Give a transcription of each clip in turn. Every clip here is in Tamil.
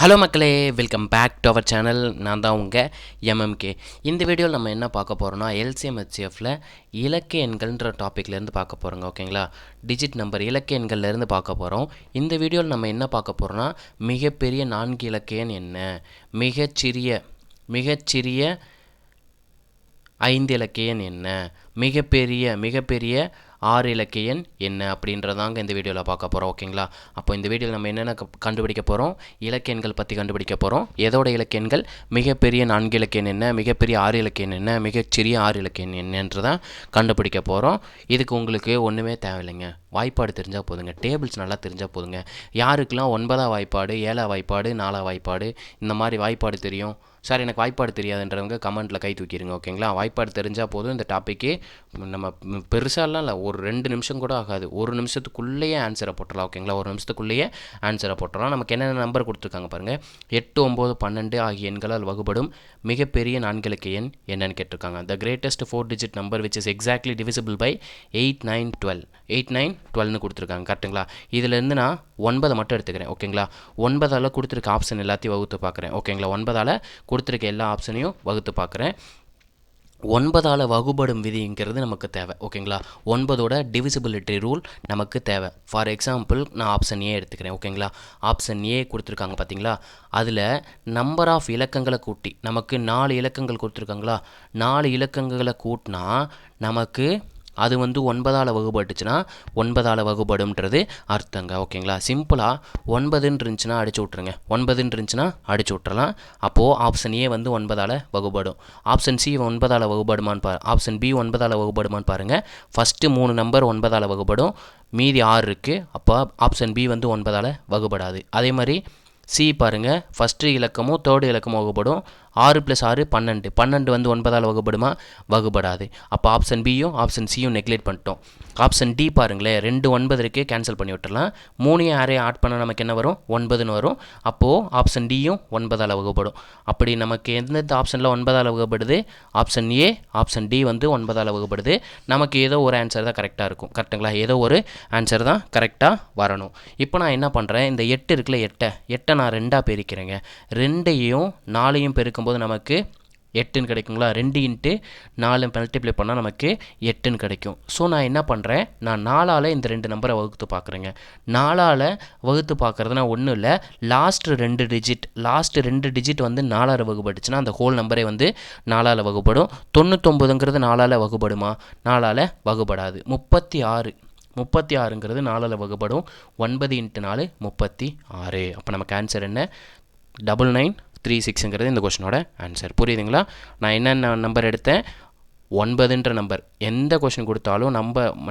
ஹலோ மக்களே, welcome back to our channel. நான் தான் உங்கள் எம்எம்கே. இந்த வீடியோவில் நம்ம என்ன பார்க்க போகிறோம்னா, எல்சிஎம் ஹெச்சிஎஃப்பில் இலக்க எண்கள்ன்ற டாப்பிக்லேருந்து பார்க்க போகிறோங்க. ஓகேங்களா, டிஜிட் நம்பர் இலக்க எண்கள்லேருந்து பார்க்க போகிறோம். இந்த வீடியோவில் நம்ம என்ன பார்க்க போகிறோம்னா, மிகப்பெரிய 4 இலக்க எண் என்ன, மிகச்சிறிய 5 இலக்க எண் என்ன, மிகப்பெரிய 6 இலக்க எண் என்ன அப்படின்றதாங்க இந்த வீடியோவில் பார்க்க போகிறோம். ஓகேங்களா, அப்போ இந்த வீடியோவில் நம்ம என்னென்ன கண்டுபிடிக்க போகிறோம், இலக்க எண்கள் பற்றி கண்டுபிடிக்க போகிறோம். எதோட இலக்க எண்கள், மிகப்பெரிய 4 இலக்க எண் என்ன, மிகப்பெரிய 6 இலக்க எண் என்ன, மிகச்சிறிய 6 இலக்க எண் என்னன்றதான் கண்டுபிடிக்க போகிறோம். இதுக்கு உங்களுக்கு ஒன்றுமே தேவையில்லைங்க, வாய்ப்பாடு தெரிஞ்சால் போதுங்க, டேபிள்ஸ் நல்லா தெரிஞ்சால் போதுங்க. யாருக்கெல்லாம் 9ஆம் வாய்ப்பாடு, 7ஆம் வாய்ப்பாடு, 4ஆம் வாய்ப்பாடு இந்த மாதிரி வாய்ப்பாடு தெரியும், சார் எனக்கு வாய்ப்பாடு தெரியாதுன்றவங்க கமெண்ட்டில் கை தூக்கிடுங்க. ஓகேங்களா, வாய்ப்பாடு தெரிஞ்சால் போதும். இந்த டாப்பிக்கு நம்ம பெருசாலாம் இல்லை, ஒரு 2 நிமிஷம் கூட ஆகாது, 1 நிமிஷத்துக்குள்ளேயே ஆன்சரை போட்டுடலாம். ஓகேங்களா, 1 நிமிஷத்துக்குள்ளேயே ஆன்சரை போட்டுடலாம். நமக்கு என்னென்ன நம்பர் கொடுத்துருக்காங்க பாருங்கள். 8, 9, 12 ஆகிய எண்களால் வகுப்படும் மிகப்பெரிய 4 இலக்க எண் என்னன்னு கேட்டிருக்காங்க. The greatest 4 digit number which is exactly divisible by 8, 9, 12. 8, 9, 12னு கொடுத்துருக்காங்க. கரெக்டுங்களா, இதிலேருந்து நான் 9 மட்டும் எடுத்துக்கிறேன். ஓகேங்களா, 9ஆல் கொடுத்துருக்க ஆப்ஷன் எல்லாத்தையும் வகுத்து பார்க்குறேன். ஓகேங்களா, 9ஆல் கொடுத்துருக்க எல்லா ஆப்ஷனையும் வகுத்து பார்க்குறேன். 9ஆல் வகுபடும் விதிங்கிறது நமக்கு தேவை. ஓகேங்களா, 9ஓட டிவிசிபிலிட்டி ரூல் நமக்கு தேவை. ஃபார் எக்ஸாம்பிள் நான் ஆப்ஷன் ஏ எடுத்துக்கிறேன். ஓகேங்களா, ஆப்ஷன் ஏ கொடுத்துருக்காங்க பார்த்தீங்களா, அதில் நம்பர் ஆஃப் இலக்கங்களை கூட்டி நமக்கு 4 இலக்கங்கள் கொடுத்துருக்காங்களா, 4 இலக்கங்களை கூட்டினா நமக்கு அது 9ஆல் வகுபட்டுச்சுன்னா 9ஆல் வகுபடும்ன்றது அர்த்தங்க. ஓகேங்களா, சிம்பிளாக 9ன்னு இருந்துச்சுன்னா அடிச்சு விட்ருங்க, 9ன்னு இருந்துச்சுன்னா அடிச்சு விட்றலாம். அப்போது ஆப்ஷன் ஏ 9ஆல் வகுபடும். ஆப்ஷன் சி 9ஆல் வகுபடுமான்னு ஆப்ஷன் பி 9ஆல் வகுபடுமான்னு பாருங்கள். ஃபஸ்ட்டு 3 நம்பர் 9ஆல் வகுபடும், மீதி 6 இருக்குது. அப்போ ஆப்ஷன் பி 9ஆல் வகுபடாது. அதே மாதிரி சி பாருங்கள், ஃபஸ்ட்டு இலக்கமும் தேர்டு இலக்கமும் வகுப்படும். 6 + 6 12, 12 9ஆல் வகுப்படுமா, வகுப்படாது. அப்போ ஆப்ஷன் பியும் ஆப்ஷன் சியும் நெக்லெக்ட் பண்ணிட்டோம். ஆப்ஷன் டி பாருங்களேன், 2 9 இருக்குது, கேன்சல் பண்ணி விட்டுறலாம். 3 6 ஆட் பண்ணால் நமக்கு என்ன வரும், 9ன்னு வரும். அப்போது ஆப்ஷன் டியும் 9ஆல் வகுப்படும். அப்படி நமக்கு எந்தெந்த ஆப்ஷனில் 9ஆல் வகுப்படுது, ஆப்ஷன் ஏ ஆப்ஷன் டி 9ஆல் வகுப்படுது. நமக்கு ஏதோ ஒரு ஆன்சர் தான் கரெக்டாக இருக்கும். கரெக்டுங்களா, ஏதோ ஒரு ஆன்சர் தான் கரெக்டாக வரணும். இப்போ நான் என்ன பண்ணுறேன், இந்த 8 இருக்குல்ல, 8 நான் 2ஆக பெருக்கிறேங்க. 2ஐயும் 4ஐயும் பெருக்கும்போது நமக்கு 8ன்னு கிடைக்குங்களா. 2 × 4 மல்டிப்ளை பண்ணால் நமக்கு 8ன்னு கிடைக்கும். ஸோ நான் என்ன பண்ணுறேன், நான் 4ஆல் இந்த 2 நம்பரை வகுத்து பார்க்குறேங்க. 4ஆல் வகுத்து பார்க்குறதுனா ஒன்றும் இல்லை, லாஸ்ட் 2 டிஜிட் 4ஆல் வகுபட்டுச்சுன்னா அந்த ஹோல் நம்பரே 4ஆல் வகுப்படும். 99ங்கிறது 4ஆல் வகுப்படுமா, 4ஆல் வகுப்படாது. 36ங்கிறது 4ஆல் வகுப்படும். 9 × 4 36. அப்போ நமக்கு ஆன்சர் என்ன, 9936ங்கிறது இந்த கொஷினோட ஆன்சர். புரியுதுங்களா, நான் என்னென்ன நம்பர் எடுத்தேன், 9ன்ற நம்பர். எந்த கொஷின் கொடுத்தாலும்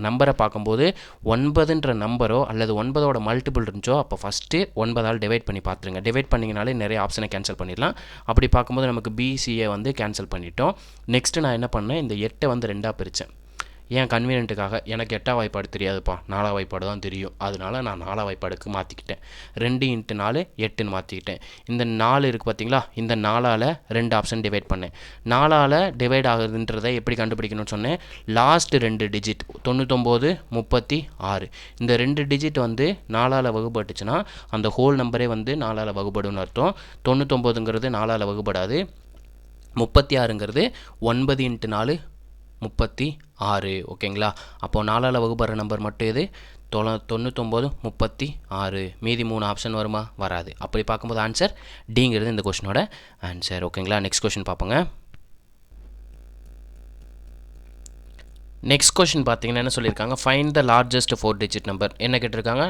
நம்பரை பார்க்கும்போது 9ன்ற நம்பரோ அல்லது 9ஓட மல்டிபிள் இருந்துச்சோ அப்போ ஃபஸ்ட்டு 9ஆல் டிவைட் பண்ணி பார்த்துருங்க. டிவைட் பண்ணிங்கனாலே நிறைய ஆப்ஷனை கேன்சல் பண்ணிடலாம். அப்படி பார்க்கும்போது நமக்கு பிசியை கேன்சல் பண்ணிட்டோம். நெக்ஸ்ட்டு நான் என்ன பண்ணேன், இந்த 8ஐ 2ஆக பிரித்தேன். ஏன் கன்வீனியன்ட்டுக்காக, எனக்கு 8ஆம் வாய்ப்பாடு தெரியாதுப்பா, 4ஆம் வாய்ப்பாடு தான் தெரியும், அதனால நான் 4ஆம் வாய்ப்பாடுக்கு மாற்றிக்கிட்டேன். 2 × 4 8ன்னு மாற்றிக்கிட்டேன். இந்த 4 இருக்குது பார்த்தீங்களா, இந்த 4ஆல் 2 ஆப்ஷன் டிவைட் பண்ணேன். 4ஆல் டிவைட் ஆகுதுன்றதை எப்படி கண்டுபிடிக்கணும்னு சொன்னேன், லாஸ்ட் 2 டிஜிட் 99 36, இந்த 2 டிஜிட் 4ஆல் வகுபட்டுச்சுன்னா அந்த ஹோல் நம்பரே 4ஆல் வகுபடும்னு அர்த்தம். 99ங்கிறது 4ஆல் வகுபடாது. 36ங்கிறது 9 × 4 36. ஓகேங்களா, அப்போது 4ஆல் வகுப்படுற நம்பர் மட்டும் இது 99 36. மீதி 3 ஆப்ஷன் வருமா, வராது. அப்படி பார்க்கும்போது ஆன்சர் டிங்கிறது இந்த கொஷினோட ஆன்சர். ஓகேங்களா, நெக்ஸ்ட் கொஷின் பார்ப்போங்க. நெக்ஸ்ட் கொஷின் பார்த்தீங்கன்னா என்ன சொல்லியிருக்காங்க, find the largest 4 digit number. என்ன கேட்டிருக்காங்க,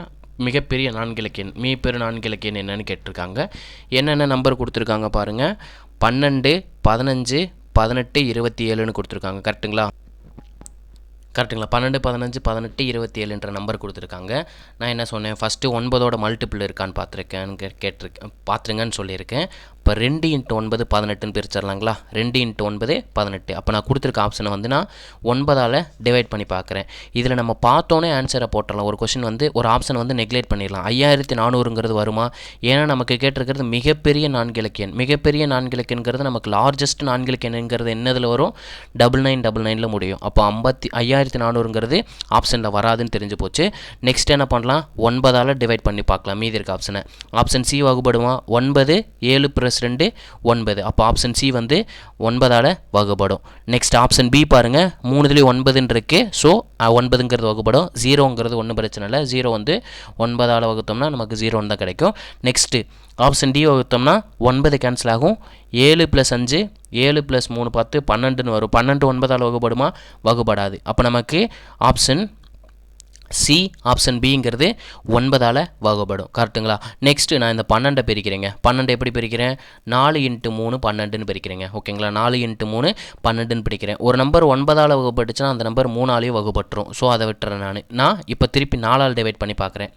மிகப்பெரிய 4 இலக்க எண், மிகப்பெரிய 4 இலக்க எண் என்னன்னு கேட்டிருக்காங்க. என்னென்ன நம்பர் கொடுத்துருக்காங்க பாருங்கள், 12, 15, 18, 27ன்னு கொடுத்துருக்காங்க. கரெக்டுங்களா, 12, 15, 18, 27ன்ற நம்பர் கொடுத்துருக்காங்க. நான் என்ன சொன்னேன், ஃபஸ்ட்டு 9ஓட மல்டிபிள் இருக்கான்னு பார்த்துருங்கன்னு சொல்லியிருக்கேன். இப்போ 2 × 9 18ன்னு பிரிச்சிடலாங்களா? 2 × 9 18. அப்போ நான் கொடுத்துருக்க ஆப்ஷனை வந்து நான் 9ஆல் டிவைட் பண்ணி பார்க்குறேன். இதில் நம்ம பார்த்தோன்னே ஆன்சரை போட்டுடலாம். ஒரு கொஷின் வந்து ஒரு ஆப்ஷன் வந்து நெக்லெக்ட் பண்ணிடலாம். 5400ங்கிறது வருமா? ஏன்னா நமக்கு கேட்டிருக்கிறது மிகப்பெரிய 4 இலக்க எண். மிகப்பெரிய 4 இலக்க எண்கிறது நமக்கு லார்ஜஸ்ட் 4 இலக்க எண்ணுங்கிறது என்னதில் வரும்? 9999ல் முடியும். அப்போ 5400ங்கிறது ஆப்ஷனில் வராதுன்னு தெரிஞ்சு போச்சு. நெக்ஸ்ட் என்ன பண்ணலாம்? 9ஆல் டிவைட் பண்ணி பார்க்கலாம் மீதி இருக்க ஆப்ஷனை. ஆப்ஷன் சி வகுப்படுமா? 9 7 + 2 9. அப்போ ஆப்ஷன் சி வந்து 9ஆல் வகுப்படும். நெக்ஸ்ட் ஆப்ஷன் பி பாருங்கள், 3லேயும் 9ன்னு இருக்குது. ஸோ 9ங்கிறது வகுப்படும். 0ங்கிறது ஒன்றும் பிரச்சனை இல்லை. 0 வந்து 9ஆல் வகுத்தோம்னா நமக்கு 0 தான் கிடைக்கும். நெக்ஸ்ட்டு ஆப்ஷன் டி வகுத்தோம்னா 9 கேன்சல் ஆகும். 7 + 5 7 + 3 10 12ன்னு வரும். 12 9ஆல் வகுப்படுமா? வகுப்படாது. அப்போ நமக்கு ஆப்ஷன் சி ஆப்ஷன் பிங்கிறது 9ஆல் வகுப்படும். கரெக்டுங்களா? நெக்ஸ்ட்டு நான் இந்த 12 பிரிக்கிறேங்க. 12 எப்படி பிரிக்கிறேன்? 4 × 3 12ன்னு பிரிக்கிறேங்க. ஓகேங்களா? 4 × 3 12ன்னு பிரிக்கிறேன். ஒரு நம்பர் 9ஆல் வகுப்பட்டுச்சுன்னா அந்த நம்பர் 3ஆலேயும் வகுப்பட்டுரும். ஸோ அதை விட்டுறேன். நான் இப்போ திருப்பி 4ஆல் டிவைட் பண்ணி பார்க்குறேன்.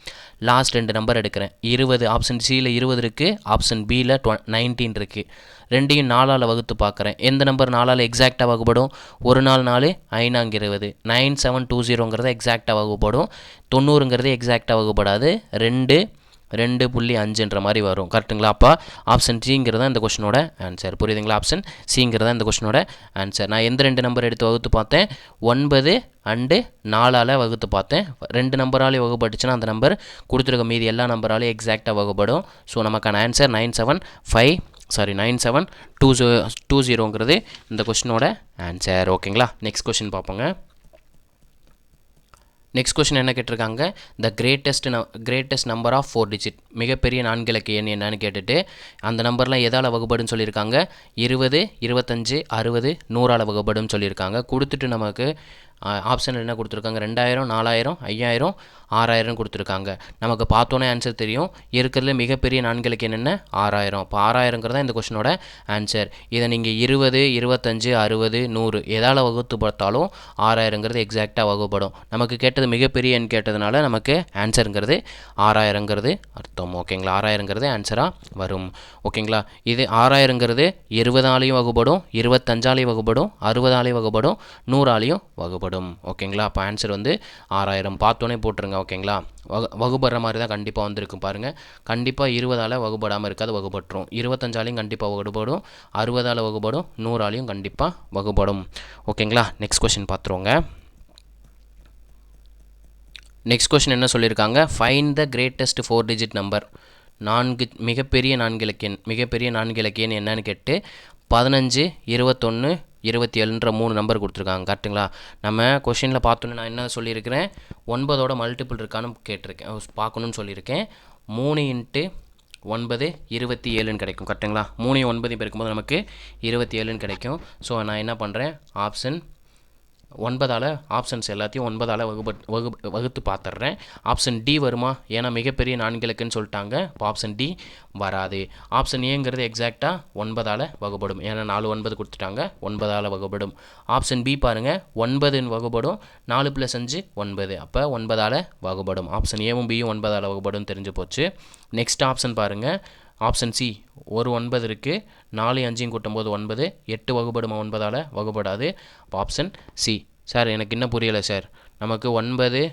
லாஸ்ட் 2 நம்பர் எடுக்கிறேன். 20 ஆப்ஷன் சியில் 20 இருக்குது. ஆப்ஷன் பியில் 19 இருக்குது. ரெண்டையும் 4ஆல் வகுத்து பார்க்குறேன். எந்த நம்பர் 4ஆல் எக்ஸாக்டாக வகுப்படும்? 1 4 4 5 20 9720ங்கிறது எக்ஸாக்டாக வகுப்படும். 90ங்கிறது எக்ஸாக்டாக வகுப்படாது. 2.5ன்ற மாதிரி வரும். கரெக்டுங்களா? அப்போ ஆப்ஷன் சிங்கிறதா இந்த கொஷினோட ஆன்சர். புரியுதுங்களா? ஆப்ஷன் சிங்கிறதா இந்த கொஷினோட ஆன்சர். நான் எந்த 2 நம்பர் எடுத்து வகுத்து பார்த்தேன்? 9 அண்டு 4ஆல் வகுத்து பார்த்தேன். 2 நம்பராலேயும் வகுப்பட்டுச்சுன்னா அந்த நம்பர் கொடுத்துருக்க மீதி எல்லா நம்பராலேயும் எக்ஸாக்டாக வகுப்படும். ஸோ நமக்கான ஆன்சர் 9720ங்கிறது இந்த கொஷினோட ஆன்சர். ஓகேங்களா? நெக்ஸ்ட் கொஷின் பார்ப்போங்க. நெக்ஸ்ட் கொஷின் என்ன கேட்டிருக்காங்க? The greatest number of 4 digit. மிகப்பெரிய 4 இலக்க எண் என்னன்னு கேட்டுட்டு அந்த நம்பர்லாம் எதால் வகுப்படுன்னு சொல்லியிருக்காங்க? 20 25 60 100ஆல் வகுப்படுன்னு சொல்லியிருக்காங்க. கொடுத்துட்டு நமக்கு ஆப்ஷன் என்ன கொடுத்துருக்காங்க? 2000 4000 5000 6000 கொடுத்துருக்காங்க. நமக்கு பார்த்தோன்னே ஆன்சர் தெரியும். இருக்கிறதுல மிகப்பெரிய 4 இலக்க எண் என்ன? 6000. இப்போ 6000ங்கிறதா இந்த கொஷினோட ஆன்சர். இதை நீங்கள் 20 25 60 100 எதால் வகுத்து பார்த்தாலும் 6000ங்கிறது எக்ஸாக்டாக வகுப்படும். நமக்கு கேட்டது மிகப்பெரிய எண் கேட்டதுனால நமக்கு ஆன்சருங்கிறது 6000ங்கிறது அர்த்தம். ஓகேங்களா? 6000ங்கிறது ஆன்சராக வரும். ஓகேங்களா? இது 6000ங்கிறது 20ஆலையும் வகுப்படும், 25ஆலையும் வகுப்படும், 60ஆலையும் வகுப்படும், 100ஆலையும் வகுப்படும். ஓகேங்களா? அப்போ ஆன்சர் வந்து 6000. பார்த்தோன்னே போட்டுருங்க. ஓகேங்களா? வகுப்படுற மாதிரி தான் கண்டிப்பாக வந்திருக்கும் பாருங்கள். கண்டிப்பாக 20ஆல் வகுப்படாமல் இருக்காது, வகுப்பட்டுரும். 25ஆலையும் கண்டிப்பாக வகுப்படும், 60ஆல் வகுப்படும், 100ஆலையும் கண்டிப்பாக வகுப்படும். ஓகேங்களா? நெக்ஸ்ட் கொஷின் பார்த்துருவோங்க. நெக்ஸ்ட் கொஷின் என்ன சொல்லியிருக்காங்க? Find the greatest 4 digit number. மிகப்பெரிய 4 இலக்க எண். மிகப்பெரிய 4 இலக்க எண் என்னன்னு கேட்டு 15 21 27ன்ற 3 நம்பர் கொடுத்துருக்காங்க. கரெக்டுங்களா? நம்ம கொஷினில் பார்த்தோன்னே நான் என்ன சொல்லியிருக்கிறேன்? 9ஓட மல்டிபிள் இருக்கான்னு கேட்டிருக்கேன், பார்க்கணுன்னு சொல்லியிருக்கேன். 3 × 9 27ன்னு கிடைக்கும். கரெக்டுங்களா? 3 9 பெருக்கும்போது நமக்கு 27ன்னு கிடைக்கும். ஸோ நான் என்ன பண்ணுறேன்? ஆப்ஷன் 9ஆல் ஆப்ஷன்ஸ் எல்லாத்தையும் 9ஆல் வகுத்து பார்த்துட்றேன். ஆப்ஷன் டி வருமா? ஏன்னா மிகப்பெரிய 4 இலக்குன்னு சொல்லிட்டாங்க. இப்போ ஆப்ஷன் டி வராது. ஆப்ஷன் ஏங்கிறது எக்ஸாக்டாக 9ஆல் வகுப்படும். ஏன்னா 4 9 கொடுத்துட்டாங்க, 9ஆல் வகுப்படும். ஆப்ஷன் பி பாருங்கள், 9ன்னு வகுப்படும், 4 + 5 9. அப்போ 9ஆல் வகுப்படும். ஆப்ஷன் ஏவும் பியும் 9ஆல் வகுப்படும் தெரிஞ்சு போச்சு. நெக்ஸ்ட் ஆப்ஷன் பாருங்கள். ஆப்ஷன் சி ஒரு 9 இருக்குது, 4 5 கூட்டும்போது 9, 8 வகுப்படுமா? 9ஆல் வகுப்படாது. அப்போ ஆப்ஷன் சி. சார் எனக்கு இன்னும் புரியலை சார். நமக்கு 9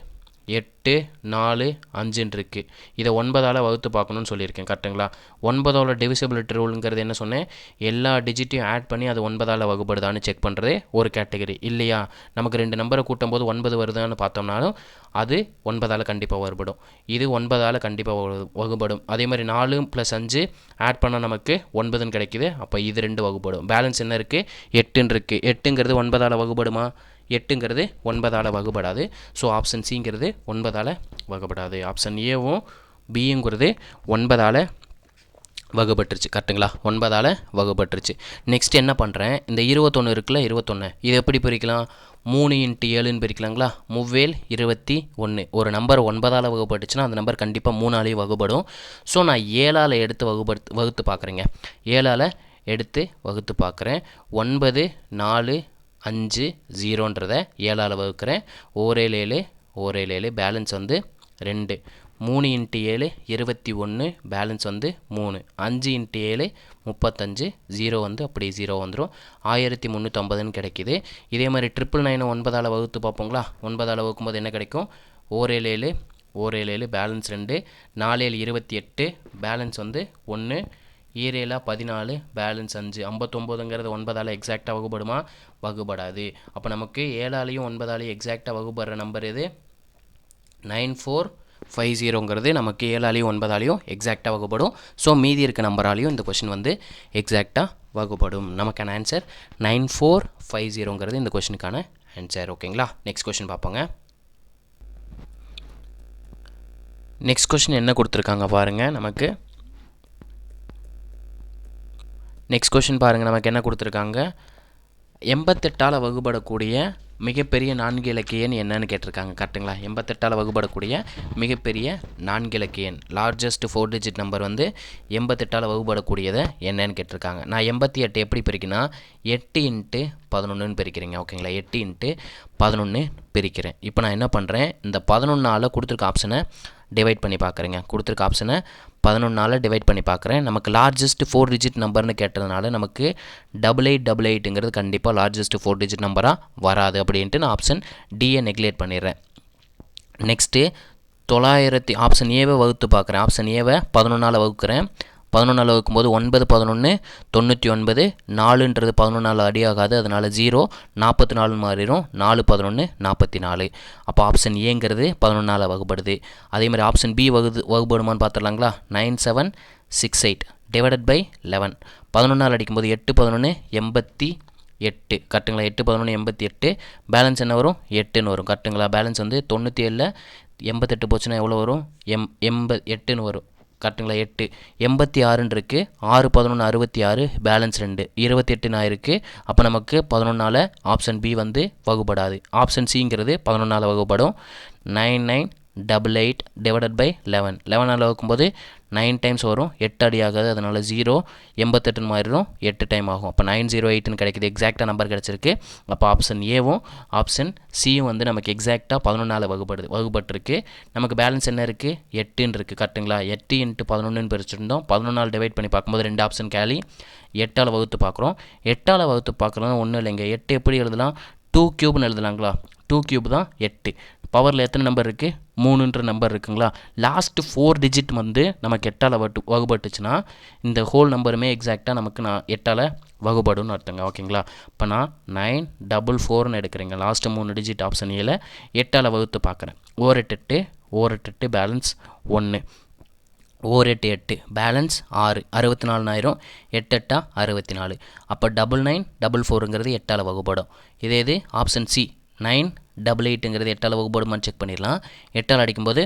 8 4 5ன்னு இருக்குது. இதை 9ஆல் வகுத்து பார்க்கணுன்னு சொல்லியிருக்கேன். கரெக்டுங்களா? 9ஓட டிவிசிபிலிட்டி ரூலுங்கிறது என்ன சொன்னேன்? எல்லா டிஜிட்டையும் ஆட் பண்ணி அது 9ஆல் வகுப்படுதான்னு செக் பண்ணுறது ஒரு கேட்டகரி. இல்லையா, நமக்கு 2 நம்பரை கூட்டும்போது 9 வருதான்னு பார்த்தோம்னாலும் அது 9ஆல் கண்டிப்பாக வகுப்படும். இது 9ஆல் கண்டிப்பாக வகுப்படும். அதே மாதிரி 4 + 5 ஆட் பண்ணால் நமக்கு 9ன்னு கிடைக்கிது. அப்போ இது 2 வகுப்படும். பேலன்ஸ் என்ன இருக்குது? 8ன்னு இருக்குது. 8ங்கிறது 9ஆல் வகுப்படுமா? 8ங்கிறது 9ஆல் வகுப்படாது. ஸோ ஆப்ஷன் சிங்கிறது 9ஆல் வகுப்படாது. ஆப்ஷன் ஏவும் பிங்கிறது 9ஆல் வகுப்பட்டுருச்சு. கரெக்டுங்களா? 9ஆல் வகுப்பட்டுருச்சு. நெக்ஸ்ட் என்ன பண்ணுறேன்? இந்த 21 இருக்குல்ல, 21 இது எப்படி பிரிக்கலாம்? 3 × 7ன்னு பிரிக்கலாங்களா? 3 21. ஒரு நம்பர் 9ஆல் வகுப்பட்டுச்சுன்னா அந்த நம்பர் கண்டிப்பாக 3ஆலையும் வகுப்படும். ஸோ நான் 7ஆல் எடுத்து வகுத்து பார்க்குறேங்க. 7ஆல் எடுத்து வகுத்து பார்க்குறேன். 9 4 5 0ன்றதை 7ஆல் வகுக்கிறேன். 1 7 1 7 பேலன்ஸ் வந்து 2. 3 இன்ட்டு 7 21, பேலன்ஸ் வந்து 3. 5 இன்ட்டு 7 35, 0 வந்து அப்படியே 0 வந்துடும். 1350ன்னு கிடைக்கிது. இதே மாதிரி 999 9ஆல் வகுத்து பார்ப்போங்களா. 9ஆல் வகுக்கும்போது என்ன கிடைக்கும்? 1 7 7 7 பேலன்ஸ் 2, 4 7 28, பேலன்ஸ் வந்து 1, 7 14, பேலன்ஸ் 5. 59ங்கிறது 9ஆல் எக்ஸாக்டாக வகுப்படுமா? வகுப்படாது. அப்போ நமக்கு 7ஆலையும் 9ஆலையும் எக்ஸாக்டாக வகுப்படுற நம்பர் எது? 9450ங்கிறது நமக்கு 7ஆலையும் 9ஆலையும் எக்ஸாக்டாக வகுப்படும். ஸோ மீதி இருக்க நம்பராலையும் இந்த கொஷின் வந்து எக்ஸாக்டாக வகுப்படும். நமக்கான ஆன்சர் 9450ங்கிறது இந்த கொஷினுக்கான ஆன்சர். ஓகேங்களா. நெக்ஸ்ட் கொஷின் பார்ப்போங்க. நெக்ஸ்ட் கொஷின் என்ன கொடுத்துருக்காங்க பாருங்கள். நமக்கு நெக்ஸ்ட் கொஷின் பாருங்கள். நமக்கு என்ன கொடுத்துருக்காங்க? 88ஆல் வகுப்படக்கூடிய மிகப்பெரிய 4 இலக்க எண் என்னன்னு கேட்டிருக்காங்க. கரெக்டுங்களா. 88ஆல் வகுப்படக்கூடிய மிகப்பெரிய 4 இலக்க எண், லார்ஜஸ்ட் 4 டிஜிட் நம்பர் வந்து 88ஆல் வகுப்படக்கூடியதை என்னன்னு கேட்டிருக்காங்க. நான் 88 எப்படி பிரிக்கினா 8 இன்ட்டு 11ன்னு பிரிக்கிறேங்க. ஓகேங்களா. 8 இன்ட்டு 11 பிரிக்கிறேன். இப்போ நான் என்ன பண்ணுறேன்? இந்த 11ஆல் கொடுத்துருக்க ஆப்ஷனை டிவைட் பண்ணி பார்க்குறேங்க. கொடுத்துருக்க ஆப்ஷனை 11ஆல் டிவைட் பண்ணி பார்க்குறேன். நமக்கு லார்ஜஸ்ட் 4 டிஜிட் நம்பர்னு கேட்டதுனால நமக்கு 8888ங்கிறது கண்டிப்பாக லார்ஜஸ்ட் 4 டிஜிட் நம்பராக வராது. அப்படின்ட்டு நான் ஆப்ஷன் டியை நெக்லேட் பண்ணிடுறேன். நெக்ஸ்ட்டு 900 ஆப்ஷன் ஏவை வகுத்து பார்க்குறேன். ஆப்ஷன் ஏவை 11ஆல் வகுக்கிறேன். 11ஆல் வகுக்கும்போது 9 11 99, 4ன்றது 11ஆல் அடியாகாது, அதனால் 0, 44 மாறிடும், 4 11 44. அப்போ ஆப்ஷன் ஏங்கிறது 11ஆல் வகுப்படுது. அதேமாதிரி ஆப்ஷன் பி வகுப்படுமான்னு பார்த்துடலாங்களா. 9768 டிவைடட் பை 11. 11ஆல் அடிக்கும்போது 8 11 88, கரெக்டுங்களா. 8 11 88, பேலன்ஸ் என்ன வரும்? 8ன்னு வரும். கரெக்டுங்களா. பேலன்ஸ் வந்து 97ல் 88 போச்சுன்னா எவ்வளோ வரும்? 8ன்னு வரும். கரெக்டுங்களா. 8 86ன்னு இருக்குது. 6 11 66, பேலன்ஸ் 2 28ன்னு ஆயிருக்கு. அப்போ நமக்கு 11ஆல் ஆப்ஷன் பி வந்து வகுப்படாது. ஆப்ஷன் சிங்கிறது 11ஆல் வகுப்படும். 9988 டிவைடட் பை 11. 11ஆல் வகுக்கும்போது 9 டைம்ஸ் வரும், 8 அடி ஆகாது, அதனால் 0, 88ன்னு மாறிடும், 8 டைம் ஆகும். அப்போ 908ன்னு கிடைக்கிது. எக்ஸாக்டாக நம்பர் கிடச்சிருக்கு. அப்போ ஆப்ஷன் ஏவும் ஆப்ஷன் சியும் வந்து நமக்கு எக்ஸாக்டாக 11ஆல் வகுப்பட்டுருக்கு. நமக்கு பேலன்ஸ் என்ன இருக்குது? 8ன்னு இருக்குது. கரெக்டுங்களா. 8 இன்ட்டு 11ன்னு பிரிச்சுருந்தோம். 11ஆல் டிவைட் பண்ணி பார்க்கும்போது 2 ஆப்ஷன் கேலி. 8ஆல் வகுத்து பார்க்குறோம். 8ஆல் வகுத்து பார்க்குறோம் ஒன்றும் இல்லைங்க. 8 எப்படி எழுதலாம்? 2 கியூப்னு எழுதலாங்களா. 2 கியூப் தான் 8. பவரில் எத்தனை நம்பர் இருக்குது? 3ன்ற நம்பர் இருக்குங்களா. லாஸ்ட் 4 டிஜிட் வந்து நமக்கு 8ஆல் வகுப்பட்டுச்சுன்னா இந்த ஹோல் நம்பருமே எக்ஸாக்டாக நமக்கு 8ஆல் வகுப்படும்னு அர்த்தங்க. ஓகேங்களா. இப்போ நான் 944ன்னு எடுக்கிறேங்க. லாஸ்ட்டு 3 டிஜிட் ஆப்ஷன் ஏல 8ஆல் வகுத்து பார்க்குறேன். 1 பேலன்ஸ் 1, 8 8, பேலன்ஸ் 6, 64 ஆயிரும். 8 8 64. அப்போ 9944ங்கிறது 8ஆல் வகுப்படும். இது ஆப்ஷன் சி 988ங்கிறது 8ஆல் வகுப்படுமான்னு செக் பண்ணிடலாம். 8ஆல் அடிக்கும்போது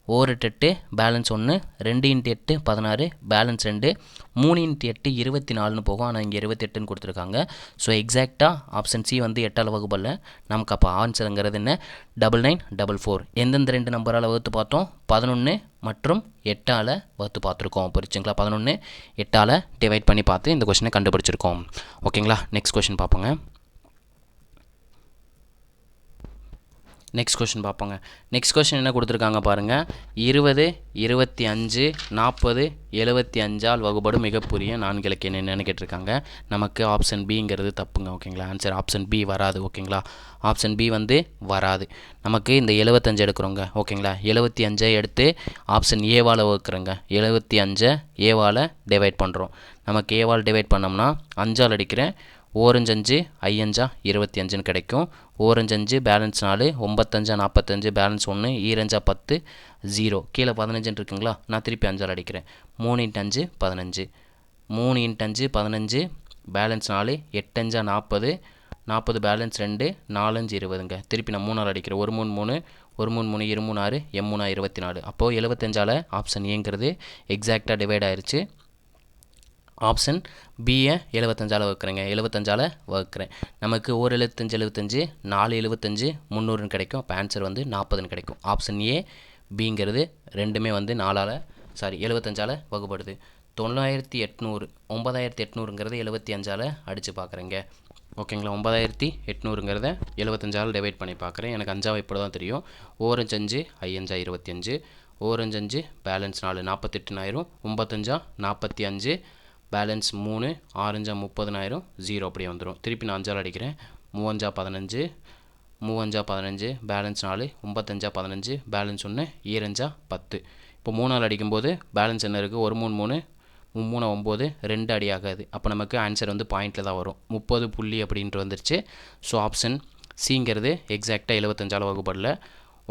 1 8 பேலன்ஸ் 1, 2 இன்ட்டு 8 16, பேலன்ஸ் 2, 3 இன்ட்டு 8 24ன்னு போகும். ஆனால் இங்கே 28ன்னு கொடுத்துருக்காங்க. ஸோ எக்ஸாக்டாக ஆப்ஷன் சி வந்து 8ஆல் வகுப்படல. நமக்கு அப்போ ஆன்சருங்கிறது என்ன? 9944. எந்தெந்த 2 நம்பரால் வகுத்து பார்த்தோம்? 11 மற்றும் 8ஆல் வகுத்து பார்த்துருக்கோம். புரிச்சுங்களா. 11 8ஆல் டிவைட் பண்ணி பார்த்து இந்த கொஷினை கண்டுபிடிச்சிருக்கோம். ஓகேங்களா. நெக்ஸ்ட் கொஷின் பார்ப்போங்க. நெக்ஸ்ட் கொஷின் பார்ப்போங்க. நெக்ஸ்ட் கொஷின் என்ன கொடுத்துருக்காங்க பாருங்கள். 20 25 40 75ஆல் வகுப்படும் மிகப்பெரிய 4 இலக்க எண் என்னன்னு கேட்டிருக்காங்க. நமக்கு ஆப்ஷன் பிங்கிறது தப்புங்க. ஓகேங்களா. ஆன்சர் ஆப்ஷன் பி வராது. ஓகேங்களா. ஆப்ஷன் பி வந்து வராது. நமக்கு இந்த 75 எடுக்கிறோங்க. ஓகேங்களா. 75 எடுத்து ஆப்ஷன் ஏவால் வகுக்கிறோங்க. 75 ஏவால் டிவைட் பண்ணுறோம். நமக்கு ஏவால் டிவைட் பண்ணோம்னா 5ஆல் அடிக்கிறேன். 4 5 5 25ன்னு கிடைக்கும். 4 5 பேலன்ஸ் 4, 9 5 45, பேலன்ஸ் 1, 2 10, 0. கீழே 15 இருக்குங்களா. நான் திருப்பி 5ஆல் அடிக்கிறேன். 3 × 5 15, 3 × 5 15, பேலன்ஸ் 4, 8 5 40, 40 பேலன்ஸ் 2, 4 5 20ங்க. திருப்பி நான் 3ஆல் அடிக்கிறேன். 1 3 3, 1 3 3, 2 3 6, M 3 24. அப்போது 75ஆல் ஆப்ஷன் ஏங்கிறது எக்ஸாக்டாக டிவைட் ஆயிடுச்சு. ஆப்ஷன் பியை 75ஆல் வகுக்கிறேங்க. 75ஆல் வகுக்கிறேன். நமக்கு 1 75 75, 4 75, 300ன்னு கிடைக்கும். அப்போ ஆன்சர் வந்து 40ன்னு கிடைக்கும். ஆப்ஷன் ஏ பிங்கிறது ரெண்டுமே வந்து 75ஆல் வகுப்படுது. 9800 9800ங்கிறது 75ஆல் அடித்து பார்க்குறேங்க. ஓகேங்களா. 9800ங்கிறத 75ஆல் டிவைட் பண்ணி பார்க்குறேன். எனக்கு 5ஆவை இப்படி தான் தெரியும். 4 5 5 25, ஓரஞ்சு 5 பேலன்ஸ் 4 48 9 45 பேலன்ஸ் 3 ஆரஞ்சா 30 0 அப்படியே வந்துடும். திருப்பி நான் 5 அடிக்கிறேன். 3 15 15 பேலன்ஸ் 4 9 15 பேலன்ஸ் 1 2 10. இப்போ 3 அடிக்கும்போது பேலன்ஸ் என்ன இருக்குது? 1 3 3 3 9 2 அடி ஆகாது. அப்போ நமக்கு ஆன்சர் வந்து பாயிண்டில் தான் வரும். 30 புள்ளி அப்படின்ட்டு வந்துருச்சு. ஸோ ஆப்ஷன் சிங்கிறது எக்ஸாக்டாக 75ஆல் வகுப்படல.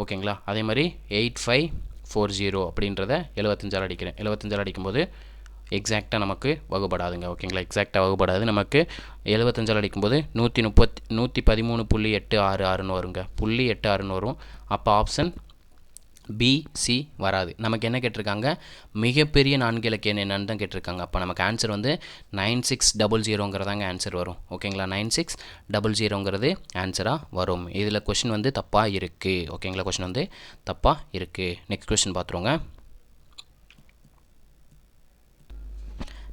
ஓகேங்களா? அதே மாதிரி 8540 அப்படின்றத 75ஆல் அடிக்கிறேன். 75ஆல் அடிக்கும்போது எக்ஸாக்டாக நமக்கு வகுப்படாதுங்க. ஓகேங்களா? எக்ஸாக்டாக வகுப்படாது. நமக்கு 75ஆல் அடிக்கும்போது 113.866ன்னு வருங்க. 0.86ன்னு வரும். அப்போ ஆப்ஷன் பிசி வராது. நமக்கு என்ன கேட்டிருக்காங்க? மிகப்பெரிய 4 இலக்க எண் என்னன்னு தான் கேட்டிருக்காங்க. அப்போ நமக்கு ஆன்சர் வந்து 9600ங்கிறதாங்க ஆன்சர் வரும். ஓகேங்களா? 9600ங்கிறது ஆன்சராக வரும். இதில் கொஷின் வந்து தப்பாக இருக்குது. ஓகேங்களா? கொஷின் வந்து தப்பாக இருக்குது. நெக்ஸ்ட் கொஷின் பார்த்துருவோங்க.